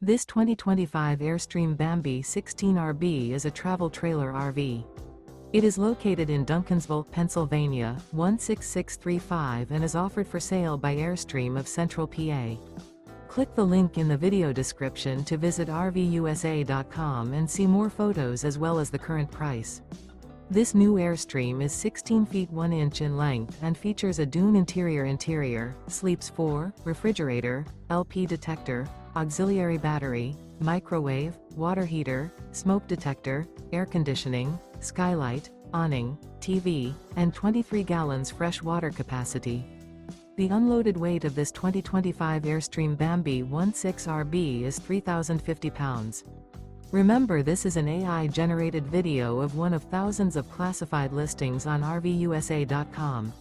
This 2025 Airstream Bambi 16RB is a travel trailer RV. It is located in Duncansville, Pennsylvania, 16635 and is offered for sale by Airstream of Central PA. Click the link in the video description to visit RVUSA.com and see more photos as well as the current price. This new Airstream is 16 feet 1 inch in length and features a Dune Interior, sleeps 4, refrigerator, LP detector, auxiliary battery, microwave, water heater, smoke detector, air conditioning, skylight, awning, TV, and 23 gallons fresh water capacity. The unloaded weight of this 2025 Airstream Bambi 16RB is 3,050 pounds. Remember, this is an AI-generated video of one of thousands of classified listings on RVUSA.com.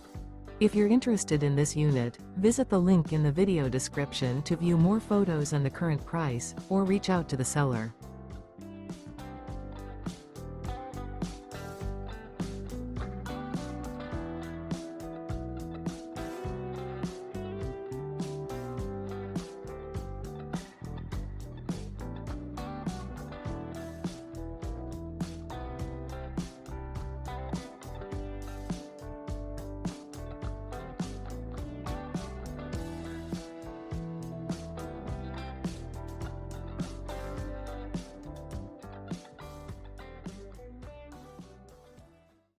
If you're interested in this unit, visit the link in the video description to view more photos and the current price, or reach out to the seller.